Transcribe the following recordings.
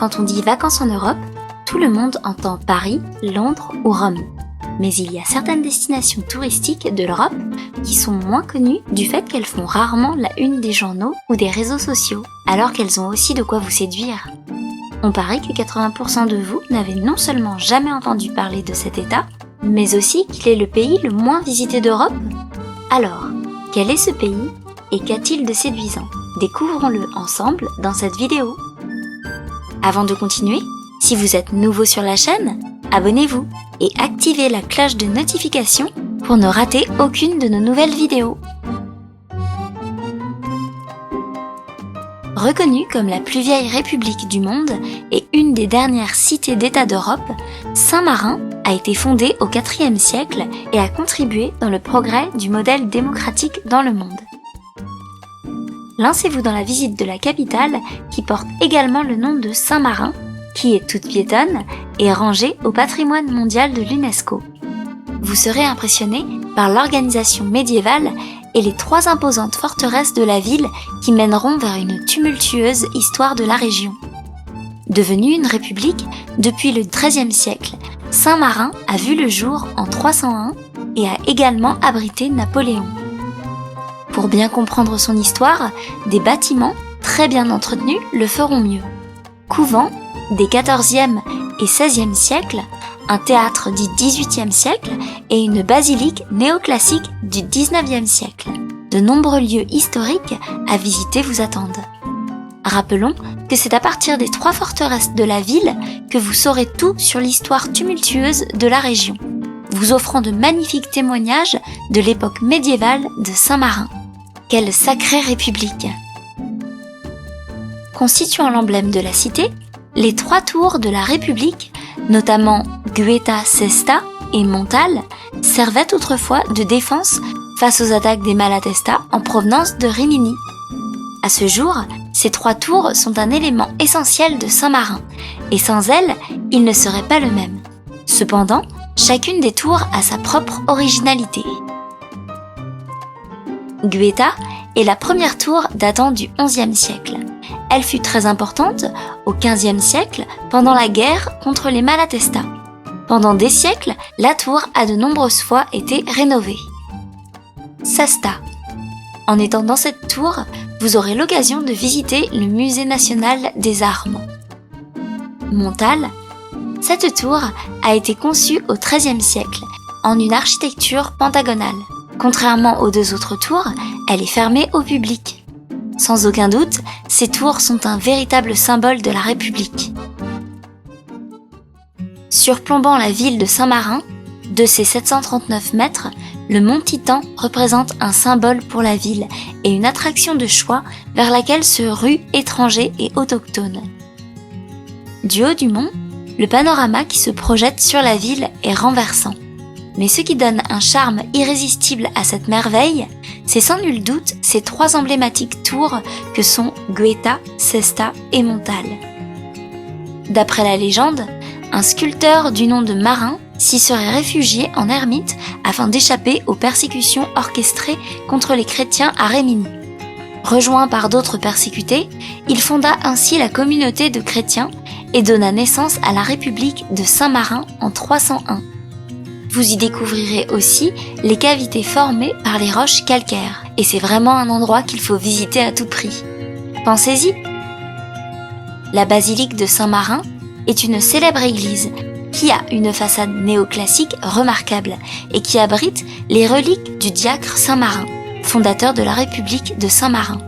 Quand on dit vacances en Europe, tout le monde entend Paris, Londres ou Rome. Mais il y a certaines destinations touristiques de l'Europe qui sont moins connues du fait qu'elles font rarement la une des journaux ou des réseaux sociaux, alors qu'elles ont aussi de quoi vous séduire. On parie que 80% de vous n'avez non seulement jamais entendu parler de cet État, mais aussi qu'il est le pays le moins visité d'Europe. Alors, quel est ce pays et qu'a-t-il de séduisant ? Découvrons-le ensemble dans cette vidéo. Avant de continuer, si vous êtes nouveau sur la chaîne, abonnez-vous et activez la cloche de notification pour ne rater aucune de nos nouvelles vidéos. Reconnue comme la plus vieille république du monde et une des dernières cités d'État d'Europe, Saint-Marin a été fondée au IVe siècle et a contribué dans le progrès du modèle démocratique dans le monde. Lancez-vous dans la visite de la capitale qui porte également le nom de Saint-Marin, qui est toute piétonne et rangée au patrimoine mondial de l'UNESCO. Vous serez impressionné par l'organisation médiévale et les 3 imposantes forteresses de la ville qui mèneront vers une tumultueuse histoire de la région. Devenue une république depuis le XIIIe siècle, Saint-Marin a vu le jour en 301 et a également abrité Napoléon. Pour bien comprendre son histoire, des bâtiments très bien entretenus le feront mieux. Couvent des XIVe et XVIe siècles, un théâtre du XVIIIe siècle et une basilique néoclassique du XIXe siècle. De nombreux lieux historiques à visiter vous attendent. Rappelons que c'est à partir des 3 forteresses de la ville que vous saurez tout sur l'histoire tumultueuse de la région, vous offrant de magnifiques témoignages de l'époque médiévale de Saint-Marin. Quelle sacrée république! Constituant l'emblème de la cité, les 3 tours de la République, notamment Guetta Sesta et Montal, servaient autrefois de défense face aux attaques des Malatesta en provenance de Rimini. À ce jour, ces 3 tours sont un élément essentiel de Saint-Marin, et sans elles, il ne serait pas le même. Cependant, chacune des tours a sa propre originalité. Guetta est la première tour datant du XIe siècle. Elle fut très importante au XVe siècle pendant la guerre contre les Malatesta. Pendant des siècles, la tour a de nombreuses fois été rénovée. Sesta. En étant dans cette tour, vous aurez l'occasion de visiter le Musée national des armes. Montal. Cette tour a été conçue au XIIIe siècle en une architecture pentagonale. Contrairement aux 2 autres tours, elle est fermée au public. Sans aucun doute, ces tours sont un véritable symbole de la République. Surplombant la ville de Saint-Marin, de ses 739 mètres, le mont Titan représente un symbole pour la ville et une attraction de choix vers laquelle se ruent étrangers et autochtones. Du haut du mont, le panorama qui se projette sur la ville est renversant. Mais ce qui donne un charme irrésistible à cette merveille, c'est sans nul doute ces 3 emblématiques tours que sont Guetta, Sesta et Montal. D'après la légende, un sculpteur du nom de Marin s'y serait réfugié en ermite afin d'échapper aux persécutions orchestrées contre les chrétiens à Rimini. Rejoint par d'autres persécutés, il fonda ainsi la communauté de chrétiens et donna naissance à la République de Saint-Marin en 301. Vous y découvrirez aussi les cavités formées par les roches calcaires, et c'est vraiment un endroit qu'il faut visiter à tout prix. Pensez-y! La basilique de Saint-Marin est une célèbre église qui a une façade néoclassique remarquable et qui abrite les reliques du diacre Saint-Marin, fondateur de la République de Saint-Marin.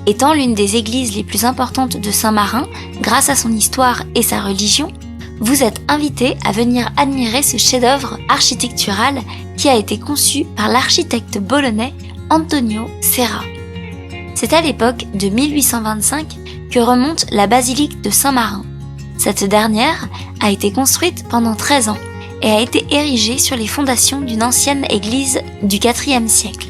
Étant l'une des églises les plus importantes de Saint-Marin, grâce à son histoire et sa religion, vous êtes invité à venir admirer ce chef-d'œuvre architectural qui a été conçu par l'architecte bolonais Antonio Serra. C'est à l'époque de 1825 que remonte la basilique de Saint-Marin. Cette dernière a été construite pendant 13 ans et a été érigée sur les fondations d'une ancienne église du IVe siècle.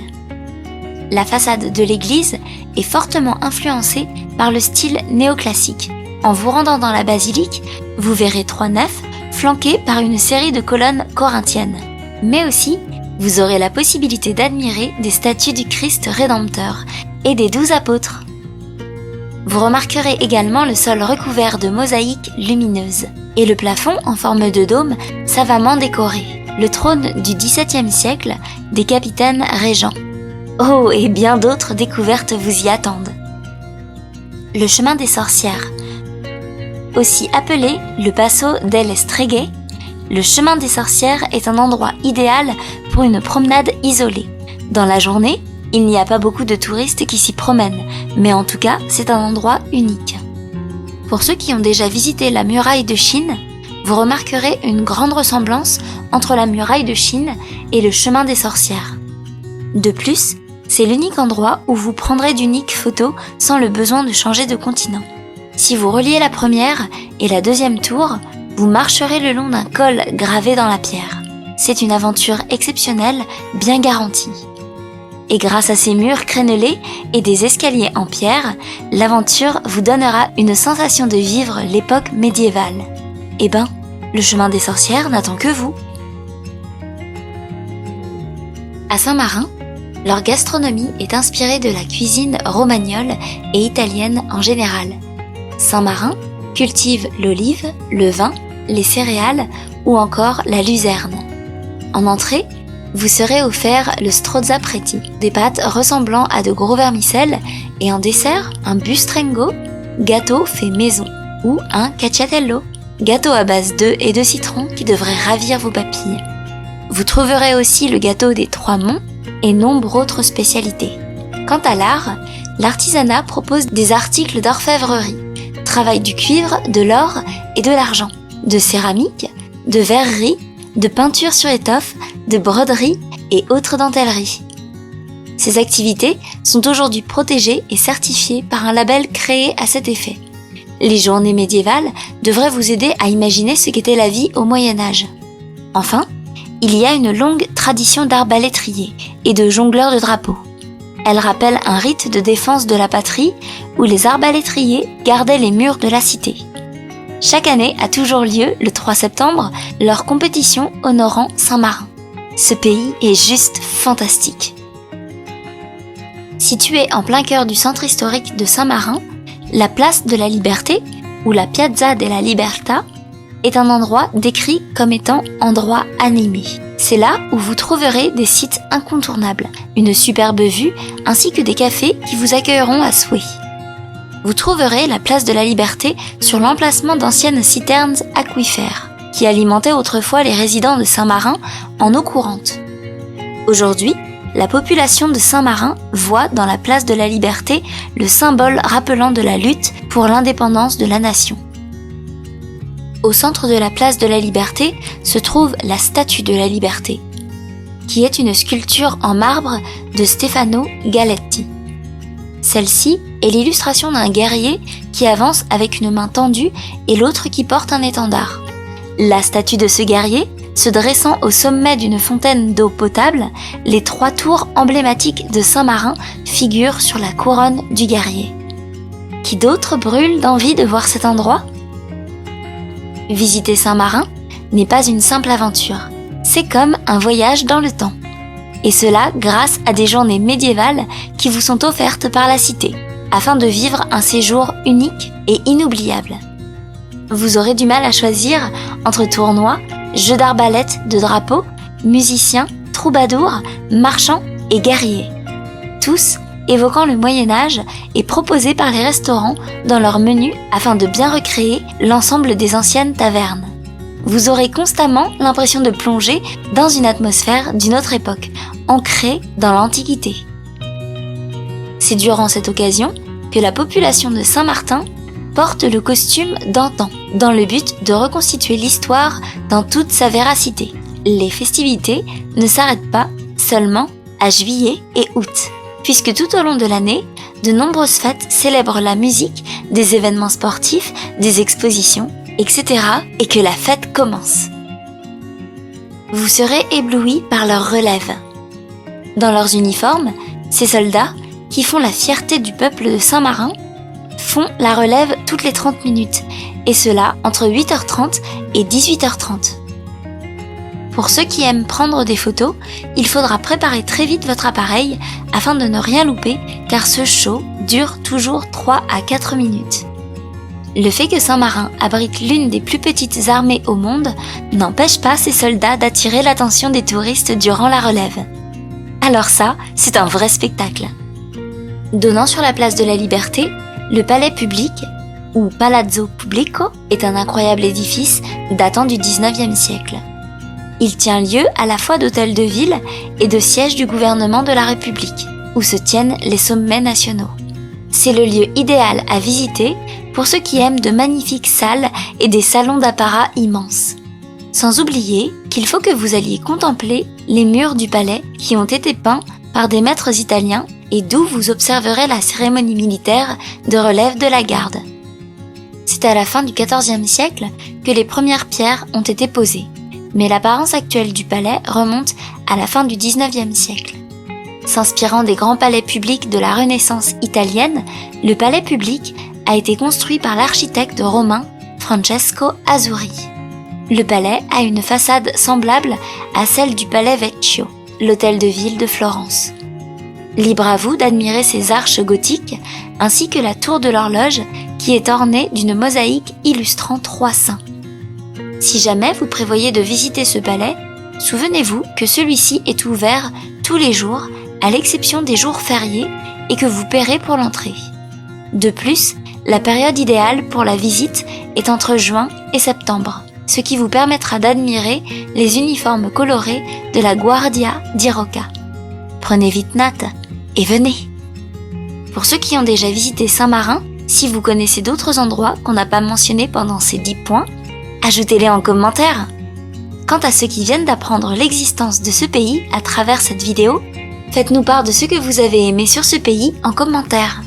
La façade de l'église est fortement influencée par le style néoclassique. En vous rendant dans la basilique, vous verrez 3 nefs flanquées par une série de colonnes corinthiennes. Mais aussi, vous aurez la possibilité d'admirer des statues du Christ Rédempteur et des 12 apôtres. Vous remarquerez également le sol recouvert de mosaïques lumineuses et le plafond en forme de dôme savamment décoré, le trône du XVIIe siècle des capitaines régents. Oh, et bien d'autres découvertes vous y attendent. Le chemin des sorcières, aussi appelé le Passo delle Streghe, le chemin des sorcières est un endroit idéal pour une promenade isolée. Dans la journée, il n'y a pas beaucoup de touristes qui s'y promènent, mais en tout cas, c'est un endroit unique. Pour ceux qui ont déjà visité la muraille de Chine, vous remarquerez une grande ressemblance entre la muraille de Chine et le chemin des sorcières. De plus, c'est l'unique endroit où vous prendrez d'uniques photos sans le besoin de changer de continent. Si vous reliez la première et la deuxième tour, vous marcherez le long d'un col gravé dans la pierre. C'est une aventure exceptionnelle, bien garantie. Et grâce à ces murs crénelés et des escaliers en pierre, l'aventure vous donnera une sensation de vivre l'époque médiévale. Eh ben, le chemin des sorcières n'attend que vous. À Saint-Marin, leur gastronomie est inspirée de la cuisine romagnole et italienne en général. Saint-Marin cultive l'olive, le vin, les céréales ou encore la luzerne. En entrée, vous serez offert le strozza preti, des pâtes ressemblant à de gros vermicelles, et en dessert, un bustrengo, gâteau fait maison, ou un cacciatello, gâteau à base d'œufs et de citron qui devrait ravir vos papilles. Vous trouverez aussi le gâteau des Trois Monts et nombre d'autres spécialités. Quant à l'art, l'artisanat propose des articles d'orfèvrerie, travail du cuivre, de l'or et de l'argent, de céramique, de verrerie, de peinture sur étoffe, de broderie et autres dentelleries. Ces activités sont aujourd'hui protégées et certifiées par un label créé à cet effet. Les journées médiévales devraient vous aider à imaginer ce qu'était la vie au Moyen-Âge. Enfin, il y a une longue tradition d'arbalétriers et de jongleurs de drapeaux. Elle rappelle un rite de défense de la patrie où les arbalétriers gardaient les murs de la cité. Chaque année a toujours lieu, le 3 septembre, leur compétition honorant Saint-Marin. Ce pays est juste fantastique. Située en plein cœur du centre historique de Saint-Marin, la place de la Liberté, ou la Piazza della Libertà, est un endroit décrit comme étant endroit animé. C'est là où vous trouverez des sites incontournables, une superbe vue, ainsi que des cafés qui vous accueilleront à souhait. Vous trouverez la place de la Liberté sur l'emplacement d'anciennes citernes aquifères, qui alimentaient autrefois les résidents de Saint-Marin en eau courante. Aujourd'hui, la population de Saint-Marin voit dans la place de la Liberté le symbole rappelant de la lutte pour l'indépendance de la nation. Au centre de la place de la Liberté se trouve la Statue de la Liberté, qui est une sculpture en marbre de Stefano Galetti. Celle-ci est l'illustration d'un guerrier qui avance avec une main tendue et l'autre qui porte un étendard. La statue de ce guerrier, se dressant au sommet d'une fontaine d'eau potable, les 3 tours emblématiques de Saint-Marin figurent sur la couronne du guerrier. Qui d'autre brûle d'envie de voir cet endroit ? Visiter Saint-Marin n'est pas une simple aventure, c'est comme un voyage dans le temps. Et cela grâce à des journées médiévales qui vous sont offertes par la cité, afin de vivre un séjour unique et inoubliable. Vous aurez du mal à choisir entre tournois, jeux d'arbalète, de drapeaux, musiciens, troubadours, marchands et guerriers. Tous évoquant le Moyen-Âge et proposés par les restaurants dans leur menu afin de bien recréer l'ensemble des anciennes tavernes. Vous aurez constamment l'impression de plonger dans une atmosphère d'une autre époque, ancrée dans l'Antiquité. C'est durant cette occasion que la population de Saint-Martin porte le costume d'antan, dans le but de reconstituer l'histoire dans toute sa véracité. Les festivités ne s'arrêtent pas seulement à juillet et août, puisque tout au long de l'année, de nombreuses fêtes célèbrent la musique, des événements sportifs, des expositions, etc. et que la fête commence. Vous serez éblouis par leur relève. Dans leurs uniformes, ces soldats, qui font la fierté du peuple de Saint-Marin, font la relève toutes les 30 minutes, et cela entre 8h30 et 18h30. Pour ceux qui aiment prendre des photos, il faudra préparer très vite votre appareil afin de ne rien louper car ce show dure toujours 3 à 4 minutes. Le fait que Saint-Marin abrite l'une des plus petites armées au monde n'empêche pas ses soldats d'attirer l'attention des touristes durant la relève. Alors ça, c'est un vrai spectacle. Donnant sur la place de la Liberté, le palais public, ou Palazzo Pubblico, est un incroyable édifice datant du 19e siècle. Il tient lieu à la fois d'hôtel de ville et de siège du gouvernement de la République, où se tiennent les sommets nationaux. C'est le lieu idéal à visiter pour ceux qui aiment de magnifiques salles et des salons d'apparat immenses. Sans oublier qu'il faut que vous alliez contempler les murs du palais qui ont été peints par des maîtres italiens et d'où vous observerez la cérémonie militaire de relève de la garde. C'est à la fin du XIVe siècle que les premières pierres ont été posées, mais l'apparence actuelle du palais remonte à la fin du XIXe siècle. S'inspirant des grands palais publics de la Renaissance italienne, le palais public a été construit par l'architecte romain Francesco Azzurri. Le palais a une façade semblable à celle du palais Vecchio, l'hôtel de ville de Florence. Libre à vous d'admirer ses arches gothiques ainsi que la tour de l'horloge qui est ornée d'une mosaïque illustrant 3 saints. Si jamais vous prévoyez de visiter ce palais, souvenez-vous que celui-ci est ouvert tous les jours à l'exception des jours fériés et que vous paierez pour l'entrée. De plus, la période idéale pour la visite est entre juin et septembre, ce qui vous permettra d'admirer les uniformes colorés de la Guardia di Rocca. Prenez vite note et venez! Pour ceux qui ont déjà visité Saint-Marin, si vous connaissez d'autres endroits qu'on n'a pas mentionnés pendant ces 10 points, ajoutez-les en commentaire. Quant à ceux qui viennent d'apprendre l'existence de ce pays à travers cette vidéo, faites-nous part de ce que vous avez aimé sur ce pays en commentaire.